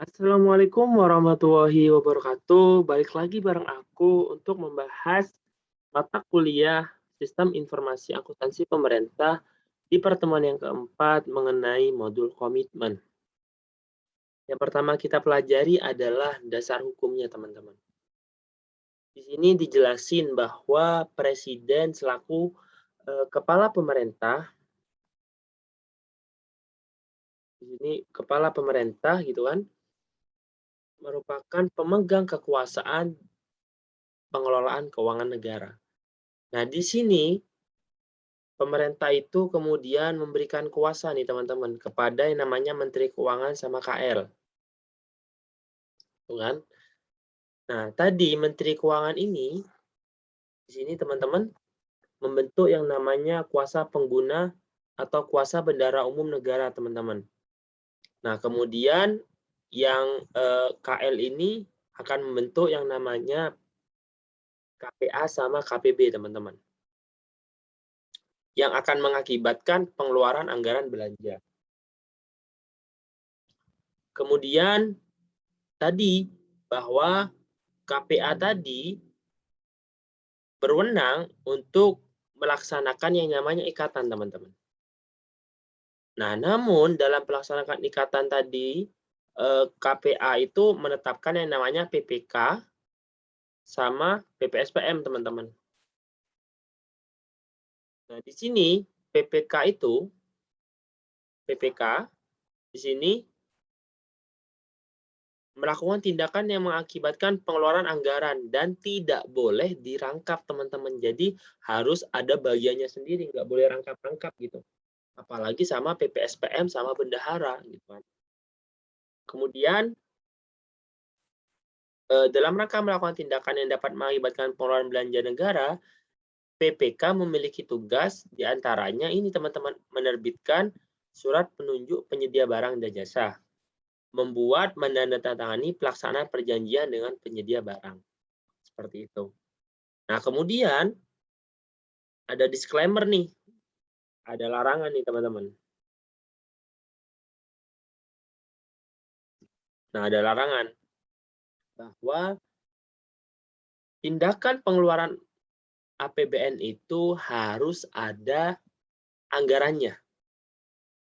Assalamualaikum warahmatullahi wabarakatuh. Balik lagi bareng aku untuk membahas mata kuliah Sistem Informasi Akuntansi Pemerintah di pertemuan yang keempat mengenai modul komitmen. Yang pertama kita pelajari adalah dasar hukumnya, teman-teman. Di sini dijelasin bahwa presiden selaku kepala pemerintah, di sini kepala pemerintah gitu kan, merupakan pemegang kekuasaan pengelolaan keuangan negara. Nah, di sini pemerintah itu kemudian memberikan kuasa nih teman-teman kepada yang namanya Menteri Keuangan sama KL, tuh kan? Nah, tadi Menteri Keuangan ini di sini teman-teman membentuk yang namanya kuasa pengguna atau kuasa bendara umum negara, teman-teman. Nah, kemudian yang KL ini akan membentuk yang namanya KPA sama KPB, teman-teman. Yang akan mengakibatkan pengeluaran anggaran belanja. Kemudian tadi bahwa KPA tadi berwenang untuk melaksanakan yang namanya ikatan, teman-teman. Nah, namun dalam pelaksanaan ikatan tadi, KPA itu menetapkan yang namanya PPK sama PPSPM, teman-teman. Nah, di sini PPK di sini melakukan tindakan yang mengakibatkan pengeluaran anggaran dan tidak boleh dirangkap, teman-teman. Jadi harus ada bagiannya sendiri, nggak boleh rangkap-rangkap gitu. Apalagi sama PPSPM sama bendahara gitu kan. Kemudian dalam rangka melakukan tindakan yang dapat mengakibatkan pengeluaran belanja negara, PPK memiliki tugas diantaranya ini teman-teman, menerbitkan surat penunjuk penyedia barang dan jasa, membuat menandatangani pelaksanaan perjanjian dengan penyedia barang. Seperti itu. Nah, kemudian ada disclaimer nih, ada larangan nih teman-teman. Nah, ada larangan bahwa tindakan pengeluaran APBN itu harus ada anggarannya,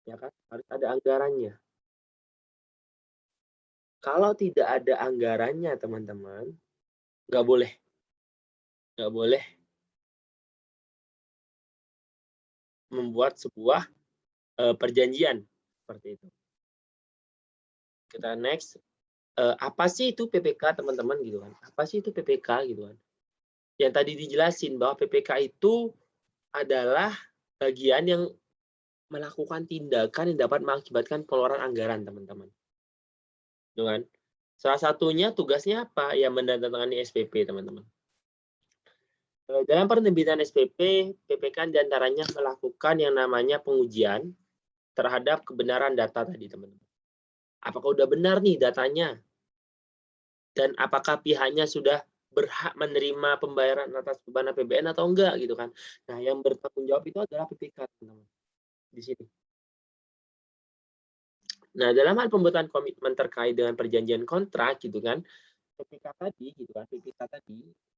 ya kan? Harus ada anggarannya. Kalau tidak ada anggarannya, teman-teman, nggak boleh, nggak boleh membuat sebuah perjanjian seperti itu. Kita next, apa sih itu PPK, teman-teman gitu kan? Apa sih itu PPK gitu kan? Yang tadi dijelasin bahwa PPK itu adalah bagian yang melakukan tindakan yang dapat mengakibatkan pengeluaran anggaran, teman-teman. Gitu kan? Salah satunya tugasnya apa? Ya menandatangani SPP, teman-teman. Dalam penerbitan SPP, PPK diantaranya melakukan yang namanya pengujian terhadap kebenaran data tadi, teman-teman. Apakah udah benar nih datanya? Dan apakah pihaknya sudah berhak menerima pembayaran atas beban APBN atau enggak gitu kan? Nah, yang bertanggung jawab itu adalah PPK, teman-teman. Di sini. Nah, dalam hal pembuatan komitmen terkait dengan perjanjian kontrak gitu kan, PPK tadi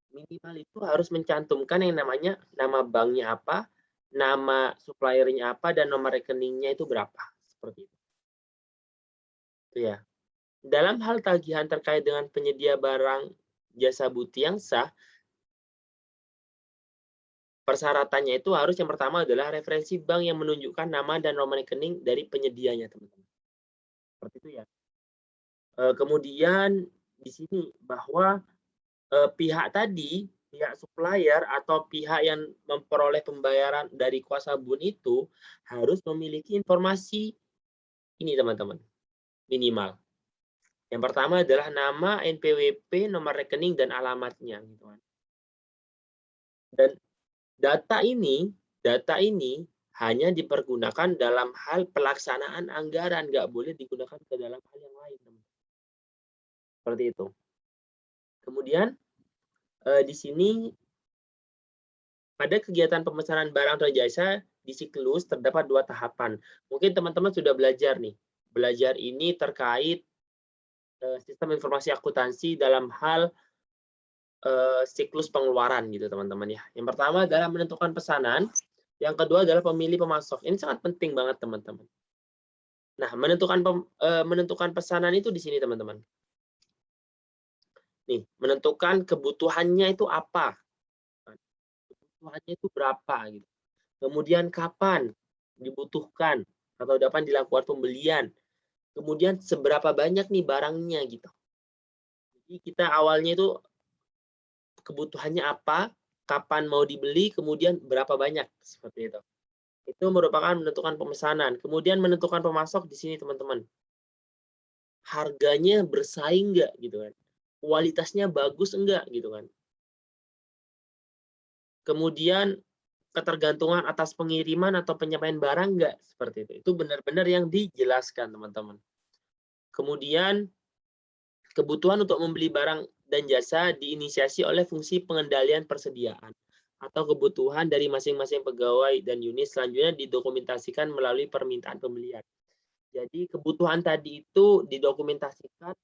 minimal itu harus mencantumkan yang namanya nama banknya apa, nama suppliernya apa, dan nomor rekeningnya itu berapa. Seperti itu. Itu ya. Dalam hal tagihan terkait dengan penyedia barang jasa bukti yang sah, persyaratannya itu harus yang pertama adalah referensi bank yang menunjukkan nama dan nomor rekening dari penyedianya, teman-teman. Seperti itu ya. Kemudian di sini bahwa pihak tadi, pihak supplier atau pihak yang memperoleh pembayaran dari kuasa bun itu harus memiliki informasi ini, teman-teman, minimal. Yang pertama adalah nama, NPWP, nomor rekening, dan alamatnya. Gitu kan. Dan data ini hanya dipergunakan dalam hal pelaksanaan anggaran, nggak boleh digunakan ke dalam hal yang lain. Seperti itu. Kemudian di sini pada kegiatan pemesanan barang atau jasa di siklus terdapat 2 tahapan. Mungkin teman-teman sudah belajar nih. Belajar ini terkait sistem informasi akuntansi dalam hal siklus pengeluaran gitu teman-teman ya. Yang pertama adalah menentukan pesanan, yang kedua adalah pemilih pemasok. Ini sangat penting banget teman-teman. Nah, menentukan pesanan itu di sini teman-teman. Nih, menentukan kebutuhannya itu apa? Kebutuhannya itu berapa gitu. Kemudian kapan dibutuhkan atau dapat dilakukan pembelian. Kemudian seberapa banyak nih barangnya gitu. Jadi kita awalnya itu kebutuhannya apa, kapan mau dibeli, kemudian berapa banyak seperti itu. Itu merupakan menentukan pemesanan. Kemudian menentukan pemasok di sini teman-teman. Harganya bersaing nggak gitu kan. Kualitasnya bagus enggak gitu kan. Kemudian ketergantungan atas pengiriman atau penyampaian barang enggak seperti itu. Itu benar-benar yang dijelaskan teman-teman. Kemudian kebutuhan untuk membeli barang dan jasa diinisiasi oleh fungsi pengendalian persediaan atau kebutuhan dari masing-masing pegawai dan unit selanjutnya didokumentasikan melalui permintaan pembelian. Jadi kebutuhan tadi itu didokumentasikan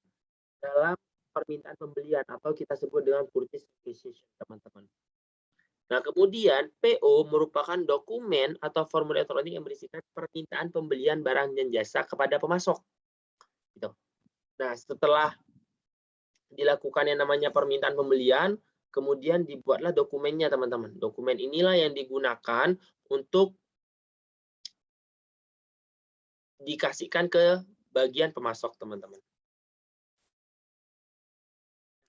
dalam permintaan pembelian atau kita sebut dengan purchase requisition, teman-teman. Nah, kemudian PO merupakan dokumen atau formulir elektronik yang berisikan permintaan pembelian barang dan jasa kepada pemasok. Gitu. Nah, setelah dilakukan yang namanya permintaan pembelian, kemudian dibuatlah dokumennya, teman-teman. Dokumen inilah yang digunakan untuk dikasihkan ke bagian pemasok, teman-teman.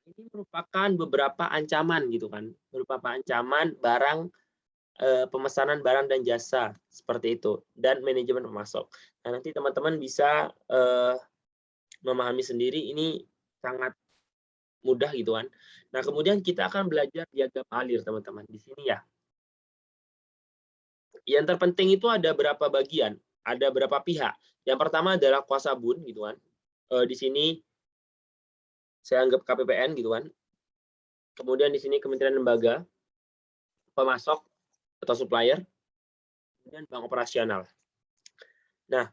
Ini merupakan beberapa ancaman gitu kan, beberapa ancaman barang pemesanan barang dan jasa seperti itu dan manajemen pemasok. Nah, nanti teman-teman bisa memahami sendiri, ini sangat mudah gitu kan. Nah, kemudian kita akan belajar diagram alir teman-teman di sini ya. Yang terpenting itu ada berapa bagian, ada berapa pihak. Yang pertama adalah kuasa bun gitu kan. Di sini saya anggap KPPN gitu kan. Kemudian di sini kementerian lembaga, pemasok atau supplier, kemudian bank operasional. Nah,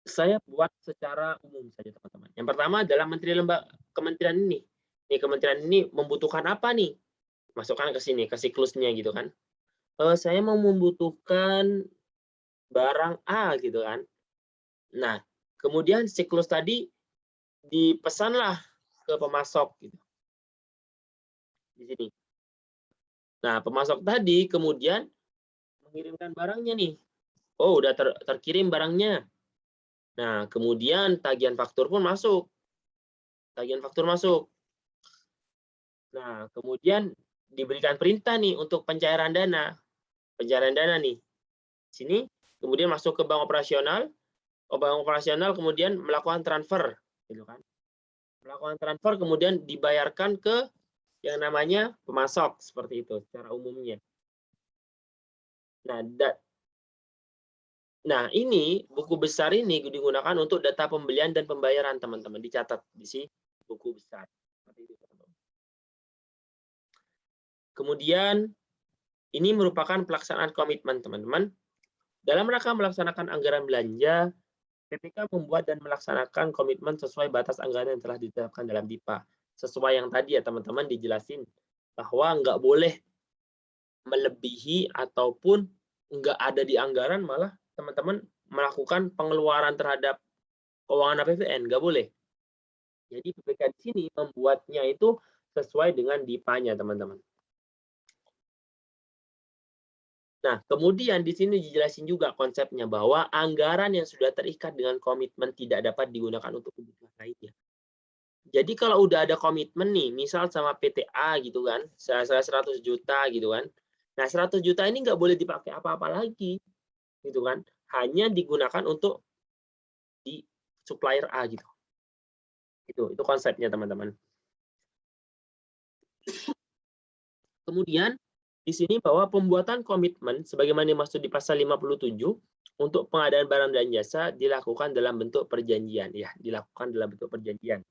saya buat secara umum saja teman-teman. Yang pertama adalah kementerian ini. Nih kementerian ini membutuhkan apa nih? Masukkan ke sini, ke siklusnya gitu kan. Saya mau membutuhkan barang A gitu kan. Nah, kemudian siklus tadi dipesanlah ke pemasok gitu. Di sini. Nah, pemasok tadi kemudian mengirimkan barangnya nih. Oh, udah terkirim barangnya. Nah, kemudian tagihan faktur pun masuk. Tagihan faktur masuk. Nah, kemudian diberikan perintah nih untuk pencairan dana. Pencairan dana nih. Sini, kemudian masuk ke bank operasional. Bank operasional kemudian melakukan transfer. Gitu kan. Melakukan transfer kemudian dibayarkan ke yang namanya pemasok. Seperti itu secara umumnya. Nah, ini buku besar ini digunakan untuk data pembelian dan pembayaran, teman-teman. Dicatat di sini buku besar. Kemudian, ini merupakan pelaksanaan komitmen, teman-teman. Dalam rangka melaksanakan anggaran belanja, PPK membuat dan melaksanakan komitmen sesuai batas anggaran yang telah ditetapkan dalam DIPA. Sesuai yang tadi ya, teman-teman, dijelasin bahwa nggak boleh melebihi ataupun nggak ada di anggaran, malah teman-teman melakukan pengeluaran terhadap keuangan APBN, nggak boleh. Jadi PPK di sini membuatnya itu sesuai dengan DIPA-nya, teman-teman. Nah, kemudian di sini dijelasin juga konsepnya bahwa anggaran yang sudah terikat dengan komitmen tidak dapat digunakan untuk kebutuhan lainnya. Jadi kalau udah ada komitmen nih, misal sama PTA gitu kan, saya 100 juta gitu kan. Nah, 100 juta ini nggak boleh dipakai apa-apa lagi, gitu kan. Hanya digunakan untuk di supplier A gitu. Itu konsepnya, teman-teman. Kemudian di sini bahwa pembuatan komitmen sebagaimana dimaksud di pasal 57 untuk pengadaan barang dan jasa dilakukan dalam bentuk perjanjian, ya, dilakukan dalam bentuk perjanjian.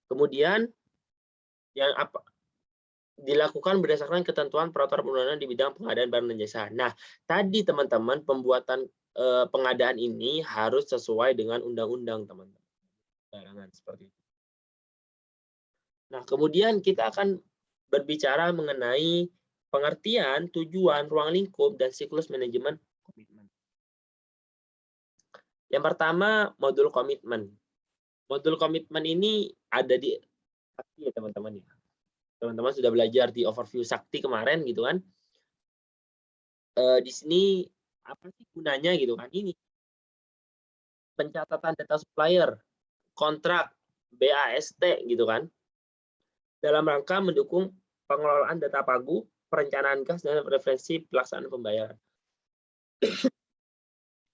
Kemudian yang apa dilakukan berdasarkan ketentuan peraturan perundang-undangan di bidang pengadaan barang dan jasa. Nah, tadi teman-teman pembuatan pengadaan ini harus sesuai dengan undang-undang, teman-teman. Barangan seperti itu. Nah, kemudian kita akan berbicara mengenai pengertian, tujuan, ruang lingkup, dan siklus manajemen komitmen. Yang pertama, modul komitmen. Modul komitmen ini ada di Sakti ya, teman-teman ya. Teman-teman sudah belajar di overview Sakti kemarin gitu kan. Di sini apa sih gunanya gitu kan? Ini pencatatan data supplier, kontrak, BAST gitu kan. Dalam rangka mendukung pengelolaan data pagu, perencanaan kas, dan referensi pelaksanaan pembayaran.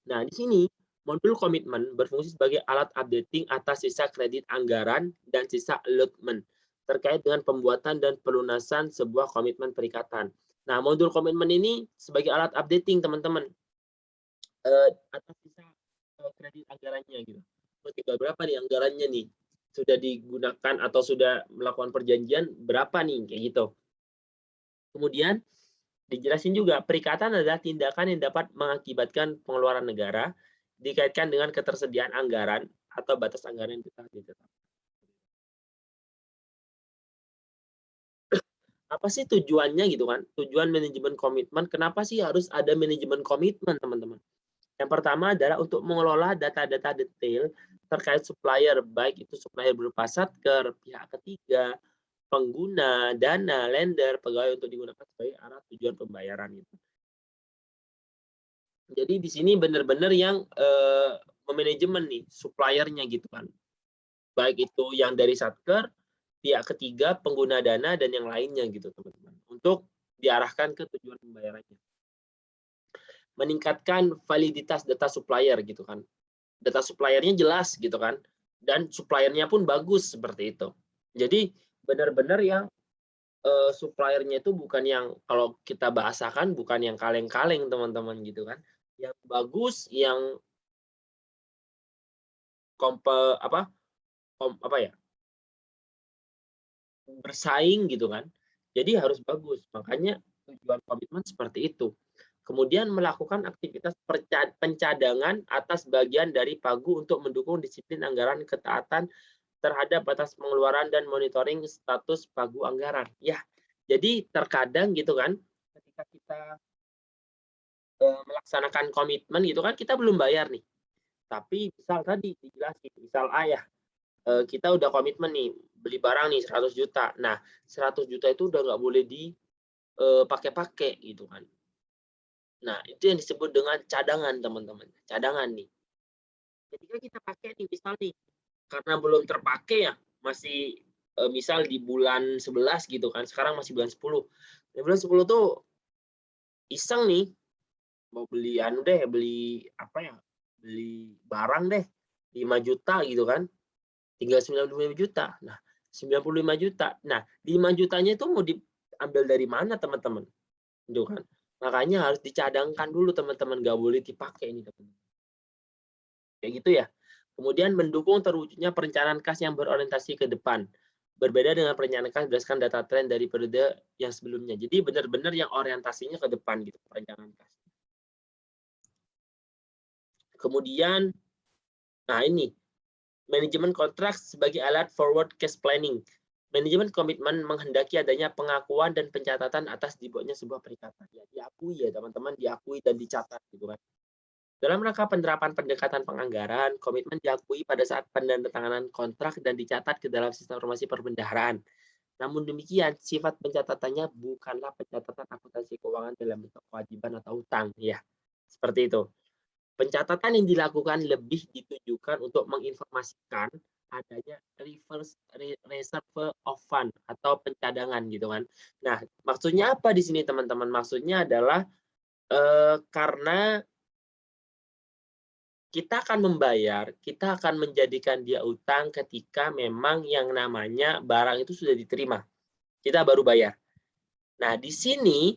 Nah, di sini modul komitmen berfungsi sebagai alat updating atas sisa kredit anggaran dan sisa allotment terkait dengan pembuatan dan pelunasan sebuah komitmen perikatan. Nah, modul komitmen ini sebagai alat updating, teman-teman, atas sisa kredit anggarannya gitu. Tinggal berapa nih anggarannya nih? Sudah digunakan atau sudah melakukan perjanjian berapa nih kayak gitu. Kemudian dijelasin juga perikatan adalah tindakan yang dapat mengakibatkan pengeluaran negara dikaitkan dengan ketersediaan anggaran atau batas anggaran yang telah ditetapkan. Apa sih tujuannya gitu kan? Tujuan manajemen komitmen, kenapa sih harus ada manajemen komitmen, teman-teman? Yang pertama adalah untuk mengelola data-data detail terkait supplier, baik itu supplier berupa satker, pihak ketiga, pengguna, dana, lender, pegawai untuk digunakan sebagai arah tujuan pembayaran gitu. Jadi di sini benar-benar yang memanajemen nih suppliernya gitu kan. Baik itu yang dari satker, pihak ketiga, pengguna dana dan yang lainnya gitu, teman-teman. Untuk diarahkan ke tujuan pembayarannya. Meningkatkan validitas data supplier gitu kan. Data suppliernya jelas gitu kan. Dan suppliernya pun bagus seperti itu. Jadi benar-benar yang suppliernya itu bukan yang kalau kita bahasakan bukan yang kaleng-kaleng, teman-teman gitu kan. Yang bagus, yang bersaing gitu kan. Jadi harus bagus. Makanya tujuan komitmen seperti itu. Kemudian melakukan aktivitas pencadangan atas bagian dari pagu untuk mendukung disiplin anggaran, ketaatan terhadap batas pengeluaran dan monitoring status pagu anggaran. Ya, jadi terkadang gitu kan, ketika kita melaksanakan komitmen gitu kan, kita belum bayar nih. Tapi misal tadi dijelasin, misal ayah kita udah komitmen nih beli barang nih 100 juta. Nah, 100 juta itu udah nggak boleh dipakai-pakai gitu kan. Nah, itu yang disebut dengan cadangan, teman-teman. Cadangan nih. Ketika kita pakai nih, misal nih, karena belum terpakai ya, masih misal di bulan 11 gitu kan, sekarang masih bulan 10. Di bulan 10 tuh iseng nih, mau beli anu deh, beli apa ya, beli barang deh, 5 juta gitu kan. Tinggal 95 juta. Nah, 95 juta. Nah, 5 jutanya itu mau diambil dari mana, teman-teman? Gitu kan. Makanya harus dicadangkan dulu, teman-teman. Nggak boleh dipakai ini, teman-teman. Kayak gitu ya. Kemudian mendukung terwujudnya perencanaan kas yang berorientasi ke depan. Berbeda dengan perencanaan kas berdasarkan data tren dari periode yang sebelumnya. Jadi benar-benar yang orientasinya ke depan gitu, perencanaan kas. Kemudian, nah ini, manajemen kontrak sebagai alat forward cash planning. Manajemen komitmen menghendaki adanya pengakuan dan pencatatan atas dibuatnya sebuah perikatan. Ya, diakui ya teman-teman, diakui dan dicatat gitu kan. Dalam rangka penerapan pendekatan penganggaran, komitmen diakui pada saat penandatanganan kontrak dan dicatat ke dalam sistem informasi perbendaharaan. Namun demikian, sifat pencatatannya bukanlah pencatatan akuntansi keuangan dalam bentuk kewajiban atau hutang. Ya, seperti itu. Pencatatan yang dilakukan lebih ditujukan untuk menginformasikan adanya reverse reserve of fund atau pencadangan gitu kan. Nah, maksudnya apa di sini teman-teman? Maksudnya adalah karena kita akan membayar, kita akan menjadikan dia utang ketika memang yang namanya barang itu sudah diterima. Kita baru bayar. Nah, di sini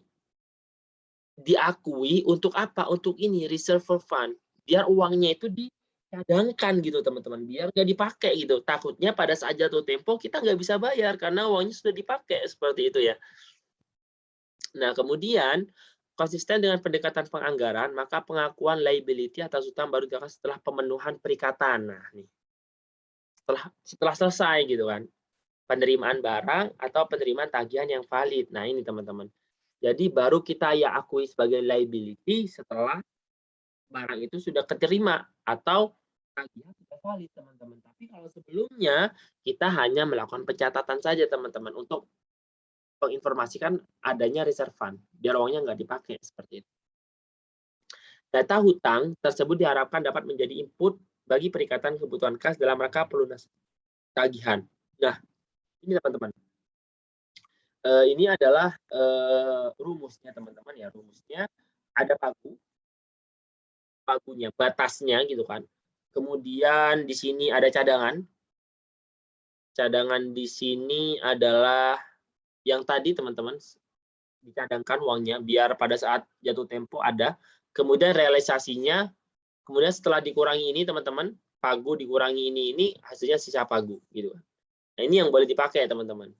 diakui untuk apa? Untuk ini reserve fund. Biar uangnya itu dicadangkan gitu teman-teman. Biar nggak dipakai gitu. Takutnya pada saat jatuh tempo kita nggak bisa bayar karena uangnya sudah dipakai seperti itu ya. Nah kemudian Konsisten dengan pendekatan penganggaran, maka pengakuan liability atas utang baru dilakukan setelah pemenuhan perikatan. Nah, nih. Setelah selesai gitu kan. Penerimaan barang atau penerimaan tagihan yang valid. Nah, ini teman-teman. Jadi baru kita ya akui sebagai liability setelah barang itu sudah keterima atau tagihan sudah valid, teman-teman. Tapi kalau sebelumnya kita hanya melakukan pencatatan saja, teman-teman, untuk menginformasikan adanya reserve fund, biar uangnya nggak dipakai seperti itu. Data hutang tersebut diharapkan dapat menjadi input bagi perikatan kebutuhan kas dalam rangka pelunasan tagihan. Nah, ini teman-teman. Ini adalah rumusnya, teman-teman ya. Rumusnya ada pagunya, batasnya gitu kan. Kemudian di sini ada cadangan. Cadangan di sini adalah yang tadi teman-teman dicadangkan uangnya biar pada saat jatuh tempo ada. Kemudian realisasinya, kemudian setelah dikurangi ini teman-teman, pagu dikurangi ini hasilnya sisa pagu gitu kan. Nah, ini yang boleh dipakai teman-teman.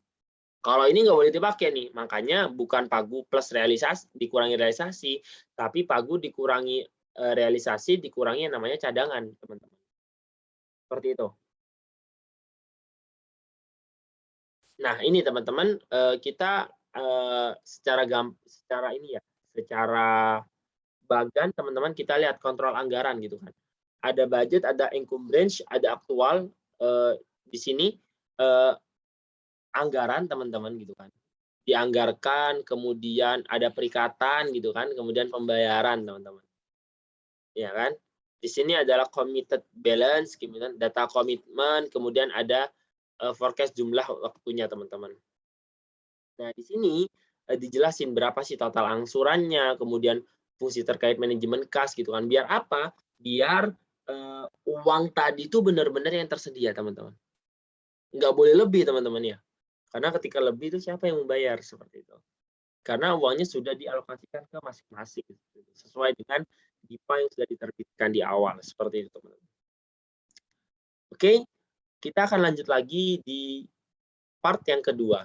Kalau ini nggak boleh dipakai nih, makanya bukan pagu plus realisasi dikurangi realisasi, tapi pagu dikurangi realisasi dikurangi yang namanya cadangan teman-teman. Seperti itu. Nah, ini teman-teman, kita secara ini ya, secara bagan teman-teman kita lihat kontrol anggaran gitu kan. Ada budget, ada encumbrance, ada aktual, di sini anggaran teman-teman gitu kan. Dianggarkan, kemudian ada perikatan gitu kan, kemudian pembayaran teman-teman. Ya kan? Di sini adalah committed balance, kemudian data komitmen, kemudian ada forecast jumlah waktunya teman-teman. Nah, di sini dijelasin berapa sih total angsurannya, kemudian fungsi terkait manajemen kas gitu kan. Biar apa? Biar uang tadi itu benar-benar yang tersedia, teman-teman. Nggak boleh lebih, teman-teman ya. Karena ketika lebih itu siapa yang membayar seperti itu. Karena uangnya sudah dialokasikan ke masing-masing sesuai dengan DIPA yang sudah diterbitkan di awal seperti itu, teman-teman. Oke, kita akan lanjut lagi di part yang kedua.